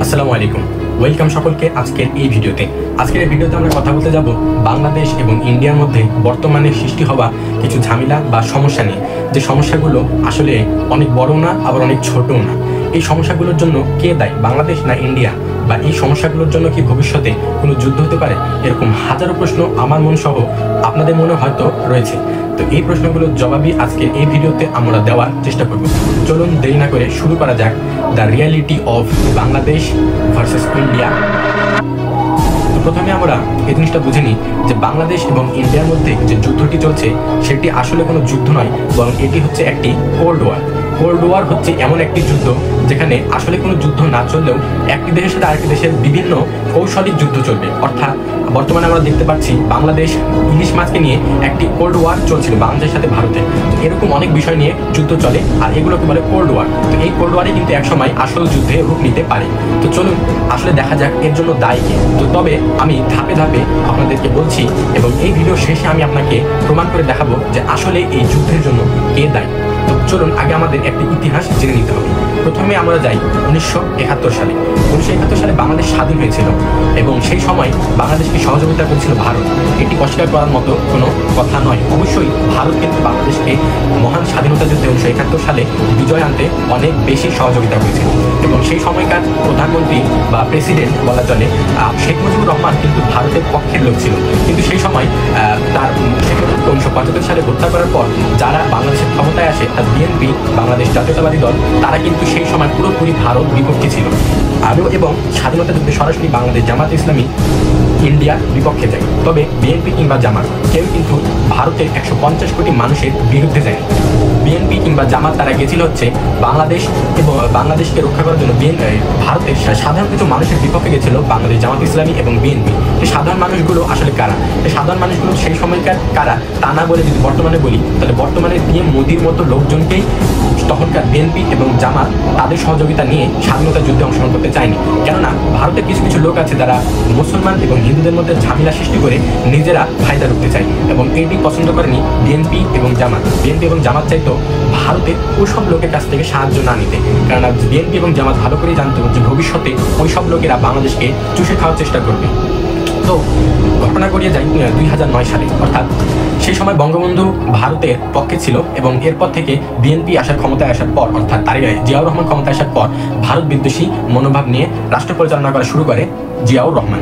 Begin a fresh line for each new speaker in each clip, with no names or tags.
আসসালামু আলাইকুম, ওয়েলকাম সকলকে আজকের এই ভিডিওতে। আজকের এই ভিডিওতে আমরা কথা বলতে যাব বাংলাদেশ এবং ইন্ডিয়ার মধ্যে বর্তমানে সৃষ্টি হওয়া কিছু ঝামেলা বা সমস্যা নিয়ে। যে সমস্যাগুলো আসলে অনেক বড় না, আবার অনেক ছোটও না। এই সমস্যাগুলোর জন্য কে দায়ী, বাংলাদেশ না ইন্ডিয়া? বা এই সমস্যাগুলোর জন্য কি ভবিষ্যতে কোনো যুদ্ধ হতে পারে? এরকম হাজারো প্রশ্ন আমার মন সহ আপনাদের মনে হয়তো রয়েছে। তো এই প্রশ্নগুলোর জবাবই আজকে এই ভিডিওতে আমরা দেওয়ার চেষ্টা করব। চলুন দেরি না করে শুরু করা যাক the reality of Bangladesh versus India. তো প্রথমে আমরা এই জিনিসটা বুঝে নিই যে বাংলাদেশ এবং ইন্ডিয়ার মধ্যে যে যুদ্ধটি চলছে সেটি আসলে কোনো যুদ্ধ নয়, বরং এটি হচ্ছে একটি কোল্ড ওয়ার। কোল্ড ওয়ার হচ্ছে এমন একটি যুদ্ধ যেখানে আসলে কোনো যুদ্ধ না চললেও একটি দেশের সাথে আরেকটি দেশের বিভিন্ন কৌশলিক যুদ্ধ চলবে। অর্থাৎ বর্তমানে আমরা দেখতে পাচ্ছি বাংলাদেশ ইলিশ মাছকে নিয়ে একটি কোল্ড ওয়ার চলছিল বাংলাদেশের সাথে ভারতে। তো এরকম অনেক বিষয় নিয়ে যুদ্ধ চলে, আর এগুলোকে বলে কোল্ড ওয়ার। তো এই কোল্ড ওয়ারে কিন্তু একসময় আসল যুদ্ধে রূপ নিতে পারে। তো চলুন আসলে দেখা যাক এর জন্য দায়ী কে। তো তবে আমি ধাপে ধাপে আপনাদেরকে বলছি এবং এই ভিডিও শেষে আমি আপনাকে প্রমাণ করে দেখাবো যে আসলে এই যুদ্ধের জন্য কে দায়ী। তো চলুন আগে আমাদের একটি ইতিহাস জেনে নিতে হবে। প্রথমে আমরা যাই 1971 সালে। 1971 সালে বাংলাদেশ স্বাধীন হয়েছিল এবং সেই সময় বাংলাদেশকে সহযোগিতা করেছিল ভারত। এটি অস্বীকার করার মতো কোনো কথা নয়। অবশ্যই ভারত কিন্তু বাংলাদেশকে মহান স্বাধীনতা যুদ্ধে 1971 সালে বিজয় আনতে অনেক বেশি সহযোগিতা করেছিল। এবং সেই সময়কার প্রধানমন্ত্রী বা প্রেসিডেন্ট বলা চলে শেখ মুজিবুর রহমান কিন্তু ভারতের পক্ষের লোক ছিল। কিন্তু সেই সময় তার শেখ মুজিবুরকে 1975 সালে হত্যা করার পর যারা বাংলাদেশের ক্ষমতায় আসে, বিএনপি, বাংলাদেশ জাতীয়তাবাদী দল, তারা কিন্তু সেই সময় পুরোপুরি ভারত বিপক্ষে ছিল। আরও এবং স্বাধীনতা যুদ্ধে সরাসরি বাংলাদেশ জামাত ইসলামী ইন্ডিয়ার বিপক্ষে যায়। তবে বিএনপি কিংবা জামাত কেউ কিন্তু ভারতের 150 কোটি মানুষের বিরুদ্ধে যায়নি। বিএনপি কিংবা জামাত তারা গেছিল হচ্ছে বাংলাদেশ এবং বাংলাদেশকে রক্ষা করার জন্য। ভারতের সাধারণ কিছু মানুষের বিপক্ষে গেছিল বাংলাদেশ জামাত ইসলামী এবং বিএনপি। এই সাধারণ মানুষগুলো আসলে কারা? এই সাধারণ মানুষগুলো সেই সময়কার কারা তা না বলে যদি বর্তমানে বলি, তাহলে বর্তমানে পিএম মোদির মতো লোকজনকেই তখনকার বিএনপি এবং জামাত তাদের সহযোগিতা নিয়ে স্বাধীনতা যুদ্ধে অংশগ্রহণ করতে চায়নি। কেননা ভারতের কিছু কিছু লোক আছে যারা মুসলমান এবং হিন্দুদের মধ্যে ঝামেলা সৃষ্টি করে নিজেরা ফায়দা লুটতে চায়, এবং এটি পছন্দ করেনি বিএনপি এবং জামাত। বিএনপি এবং জামাত চাইতো ভারতের ওইসব লোকের কাছ থেকে সাহায্য না নিতে, কেননা বিএনপি এবং জামাত ভালো করেই জানতো যে ভবিষ্যতে ওইসব লোকেরা বাংলাদেশকে চুষে খাওয়ার চেষ্টা করবে। তো ঘটনা ঘটিয়ে যায় 2009 সালে। অর্থাৎ সেই সময় বঙ্গবন্ধু ভারতের পক্ষে ছিল এবং এরপর থেকে বিএনপি ক্ষমতায় আসার পর, অর্থাৎ জিয়াউর রহমান ক্ষমতায় আসার পর ভারত বিদ্বেষী মনোভাব নিয়ে রাষ্ট্র পরিচালনা করা শুরু করে জিয়াউর রহমান।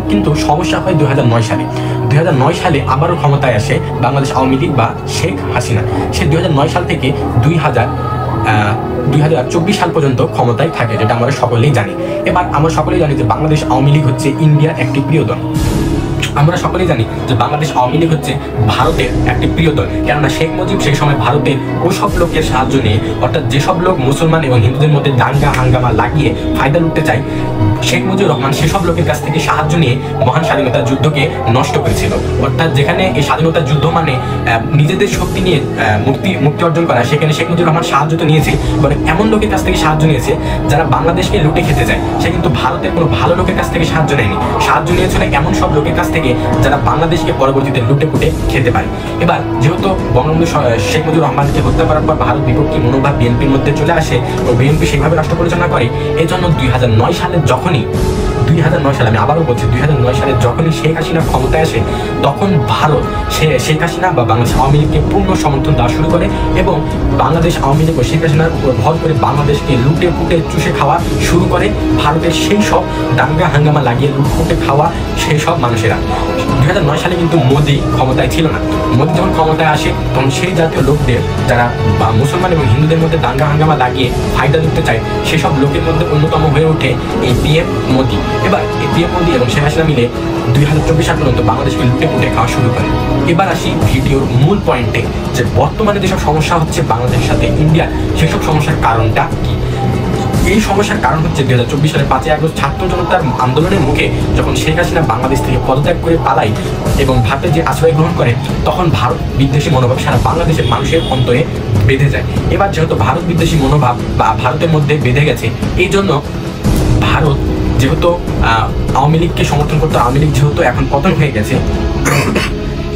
কিন্তু সমস্যা হয় 2009 সালে। 2009 সালে আবারও ক্ষমতায় আসে বাংলাদেশ আওয়ামী লীগ বা শেখ হাসিনা। সে 2009 সাল থেকে 2024 সাল পর্যন্ত ক্ষমতায় থাকে, যেটা আমরা সকলেই জানি। এবার আমরা সকলেই জানি যে বাংলাদেশ আওয়ামী লীগ হচ্ছে ইন্ডিয়ার একটি প্রিয় দল। আমরা সকলেই জানি যে বাংলাদেশ আওয়ামী লীগ হচ্ছে ভারতের একটি প্রিয় দল, কেননা শেখ মুজিব সেই সময় ভারতের ওসব লোকের সাহায্য নিয়ে, অর্থাৎ যেসব লোক মুসলমান এবং হিন্দুদের মধ্যে দাঙ্গা হাঙ্গামা লাগিয়ে ফায়দা লুটতে চায়, শেখ মুজিবুর রহমান সেসব লোকের কাছ থেকে সাহায্য নিয়ে মহান স্বাধীনতা যুদ্ধকে নষ্ট করেছিল। অর্থাৎ যেখানে এই স্বাধীনতা যুদ্ধ মানে নিজেদের শক্তি নিয়ে মুক্তি অর্জন করা, সেখানে শেখ মুজিবুর রহমান সাহায্য তো নিয়েছে, বরং এমন লোকের কাছ থেকে সাহায্য নিয়েছে যারা বাংলাদেশকে লুটে খেতে যায়। সে কিন্তু ভারতের কোনো ভালো লোকের কাছ থেকে সাহায্য নেয়নি, সাহায্য নিয়েছিল এমন সব লোকের কাছ থেকে যারা বাংলাদেশকে পরবর্তীতে লুটে পুটে খেতে পারে। এবার যেহেতু বঙ্গবন্ধু শেখ মুজিবুর রহমানকে হত্যা করার পর ভারত বিপক্ষী মনোভাব বিএনপির মধ্যে চলে আসে ও বিএনপি সেইভাবে রাষ্ট্র পরিচালনা করে। এই জন্য 2009 সালে আমি আবারও বলছি, 2009 সালে যখনই শেখ হাসিনা ক্ষমতায় আসে, তখন ভারত শেখ হাসিনা বা বাংলাদেশ আওয়ামী লীগকে পূর্ণ সমর্থন দেওয়া শুরু করে এবং বাংলাদেশ আওয়ামী লীগ ও শেখ হাসিনার উপর ভর করে বাংলাদেশকে লুটে পুটে চুষে খাওয়া শুরু করে ভারতের সেই সব দাঙ্গা হাঙ্গামা লাগিয়ে লুটপুটে খাওয়া সেই সব মানুষেরা। 2009 সালে কিন্তু মোদি ক্ষমতায় ছিল না। মোদি যখন ক্ষমতায় আসে তখন সেই জাতীয় লোকদের যারা মুসলমান এবং হিন্দুদের মধ্যে দাঙ্গা হাঙ্গামা লাগিয়ে ফায়দা লুটতে চায়, সেসব লোকের মধ্যে অন্যতম হয়ে ওঠে এই পিএম মোদি। এবার এই পিএম মোদি এবং শেখ হাসিনা মিলে 2024 সাল পর্যন্ত বাংলাদেশকে লুটে পুটে খাওয়া শুরু করে। এবার আসি ভিডিওর মূল পয়েন্টে, যে বর্তমানে যেসব সমস্যা হচ্ছে বাংলাদেশের সাথে ইন্ডিয়া, সেসব সমস্যার কারণটা কি? এই সমস্যার কারণ হচ্ছে 2024 সালের 5ই আগস্ট ছাত্র জনতার আন্দোলনের মুখে যখন শেখ হাসিনা বাংলাদেশ থেকে পদত্যাগ করে পালায় এবং ভারতে যে আশ্রয় গ্রহণ করে, তখন ভারত বিদ্বেষী মনোভাব সারা বাংলাদেশের মানুষের অন্তরে বেঁধে যায়। এবার যেহেতু ভারত বিদ্বেষী মনোভাব বা ভারতের মধ্যে বেঁধে গেছে, এই জন্য ভারত যেহেতু আওয়ামী লীগকে সমর্থন করতো, আওয়ামী লীগ যেহেতু এখন পতন হয়ে গেছে,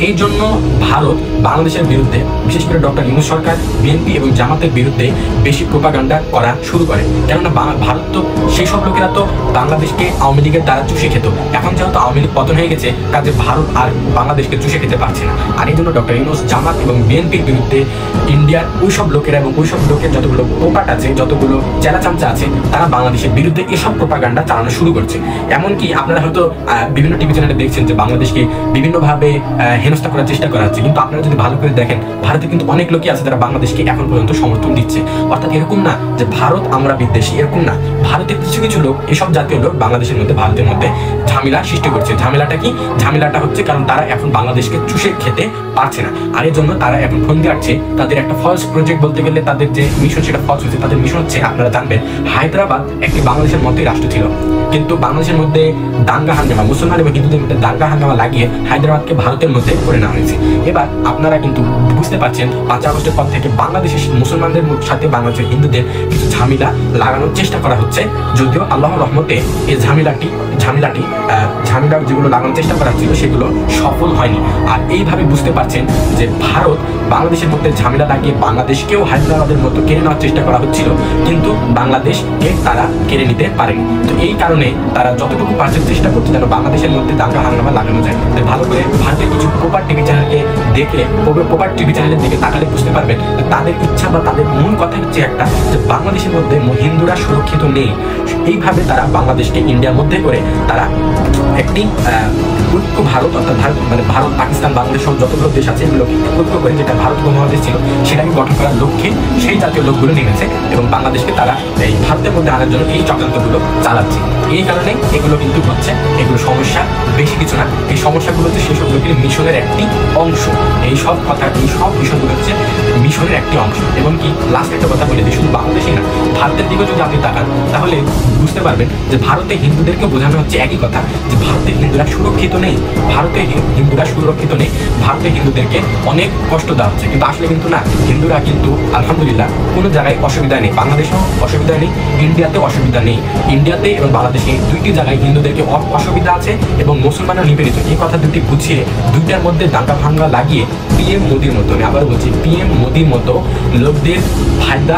এই জন্য ভারত বাংলাদেশের বিরুদ্ধে, বিশেষ করে ডক্টর ইউনূস সরকার, বিএনপি এবং জামাতের বিরুদ্ধে বেশি প্রোপাগান্ডা করা শুরু করে। কেননা ভারত তো সেই সব লোকেরা তো বাংলাদেশকে আওয়ামী লীগের দ্বারা চুষে খেত। এখন যেহেতু আওয়ামী লীগ পতন হয়ে গেছে, কাজে ভারত আর বাংলাদেশকে চুষে খেতে পারছে না। আর এই জন্য ডক্টর ইউনূস, জামাত এবং বিএনপির বিরুদ্ধে ইন্ডিয়ার ওইসব লোকেরা এবং ওইসব লোকের যতগুলো পোপাট আছে, যতগুলো চেলা চামচা আছে, তারা বাংলাদেশের বিরুদ্ধে এসব প্রোপাগান্ডা চালানো শুরু করছে। এমনকি আপনারা হয়তো বিভিন্ন টিভি চ্যানেলে দেখছেন যে বাংলাদেশকে বিভিন্নভাবে হেনস্থা করার চেষ্টা করা হচ্ছে, কিন্তু আপনারা যদি ভালো করে দেখেন, ভারতে কিন্তু অনেক লোকই আছে যারা বাংলাদেশকে এখন পর্যন্ত সমর্থন দিচ্ছে। অর্থাৎ এরকম না যে ভারত আমরা বিদ্বেষী, এরকম না। ভারতের কিছু কিছু লোক, এসব জাতীয় লোক বাংলাদেশের মধ্যে, ভারতের মধ্যে ঝামেলা সৃষ্টি করছে। ঝামেলাটা কি? ঝামেলাটা হচ্ছে কারণ তারা এখন বাংলাদেশকে চুষে খেতে পারছে না। আর এর জন্য তারা এখন ফোন কাটছে। তাদের একটা ফলস প্রজেক্ট বলতে গেলে, তাদের যে মিশন সেটা ফলস হচ্ছে। তাদের মিশন হচ্ছে, আপনারা জানবেন, হায়দ্রাবাদ একটি বাংলাদেশের মতোই রাষ্ট্র ছিল, কিন্তু বাংলাদেশের মধ্যে দাঙ্গা হাঙ্গামা, মুসলমান এবং হিন্দুদের মধ্যে দাঙ্গা হাঙ্গামা লাগিয়ে হায়দ্রাবাদকে ভারতের মধ্যে করে নেওয়া হয়েছে। এবার আপনারা কিন্তু বুঝতে পারছেন ৫ আগস্টের পর থেকে বাংলাদেশের মুসলমানদের সাথে বাংলাদেশের হিন্দুদের কিছু ঝামেলা লাগানোর চেষ্টা করা হচ্ছে। যদিও আল্লাহর রহমতে এই ঝামেলা যেগুলো লাগানোর চেষ্টা করা হচ্ছিল সেগুলো সফল হয়নি। আর এইভাবে বুঝতে পারছেন যে ভারত বাংলাদেশের মধ্যে ঝামেলা লাগিয়ে বাংলাদেশকেও হায়দ্রাবাদের মতো কেড়ে নেওয়ার চেষ্টা করা হচ্ছিল, কিন্তু বাংলাদেশকে তারা কেড়ে নিতে পারেনি। তো এই কারণে তারা যতটুকু পারছে চেষ্টা করছে যেন বাংলাদেশের মধ্যে দাঙ্গা হাঙ্গামা লাগানো যায়। তাই ভালো করে ভারতের কিছু প্রপার টিভি চ্যানেলকে দেখলে, প্রপার টিভি চ্যানেলের দিকে তাকালে বুঝতে পারবেন তাদের ইচ্ছা বা তাদের মূল কথা হচ্ছে একটা, যে বাংলাদেশের মধ্যে হিন্দুরা সুরক্ষিত নেই। এইভাবে তারা বাংলাদেশকে ইন্ডিয়ার মধ্যে করে তারা একটি ঐক্য ভারত, অর্থাৎ ভারত, পাকিস্তান, বাংলাদেশ সহ যতগুলো দেশ আছে এগুলোকে ঐক্য করে, যেটা ভারত উপমহাদেশ ছিল সেটাকে গঠন করার লক্ষ্যে সেই জাতীয় লোকগুলো নেমেছে এবং বাংলাদেশকে তারা এই ভারতের মধ্যে আনার জন্য এই চক্রান্তগুলো চালাচ্ছে। এই কারণে এগুলো কিন্তু হচ্ছে, এগুলো সমস্যা বেশি কিছু না। এই সমস্যাগুলো হচ্ছে সেসব লোকের মিশনের একটি অংশ। এই সব বিষয়গুলো হচ্ছে মিশনের একটি অংশ। এবং কি লাস্ট একটা কথা বলে দিই, শুধু বাংলাদেশই না, ভারতের দিকেও যদি আপনি তাকান তাহলে বুঝতে পারবেন যে ভারতে হিন্দুদেরকে বোঝানো হচ্ছে একই কথা, যে ভারতে হিন্দুরা সুরক্ষিত নেই, ভারতে হিন্দুরা সুরক্ষিত নেই, ভারতে হিন্দুদেরকে অনেক কষ্ট দেওয়া হচ্ছে। কিন্তু আসলে কিন্তু না, হিন্দুরা কিন্তু আলহামদুলিল্লাহ কোনো জায়গায় অসুবিধা নেই। বাংলাদেশেও অসুবিধা নেই, ইন্ডিয়াতেও অসুবিধা নেই। ইন্ডিয়াতে এবং বাংলাদেশে দুইটি জায়গায় হিন্দুদেরকে অসুবিধা আছে এবং মুসলমানরা নিপীড়িত। এই কথা দুটি বুঝিয়ে দুইটার মধ্যে দাঙ্গা ভাঙ্গা লাগিয়ে পিএম মোদির মতো, আমি আবার বলছি, পিএম মোদির মতো লোকদের ফায়দা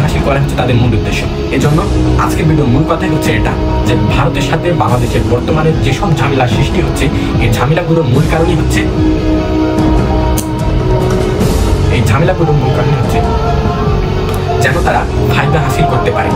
হাসিল করা হচ্ছে তাদের মূল উদ্দেশ্য। এজন্য আজকের ভিডিওর মূল কথাই হচ্ছে এটা, যে ভারতের সাথে বাংলাদেশের বর্তমানে যেসব ঝামেলা সৃষ্টি হচ্ছে, এই ঝামেলাগুলোর মূল কারণই হচ্ছে যেন তারা ফায়দা হাসিল করতে পারে।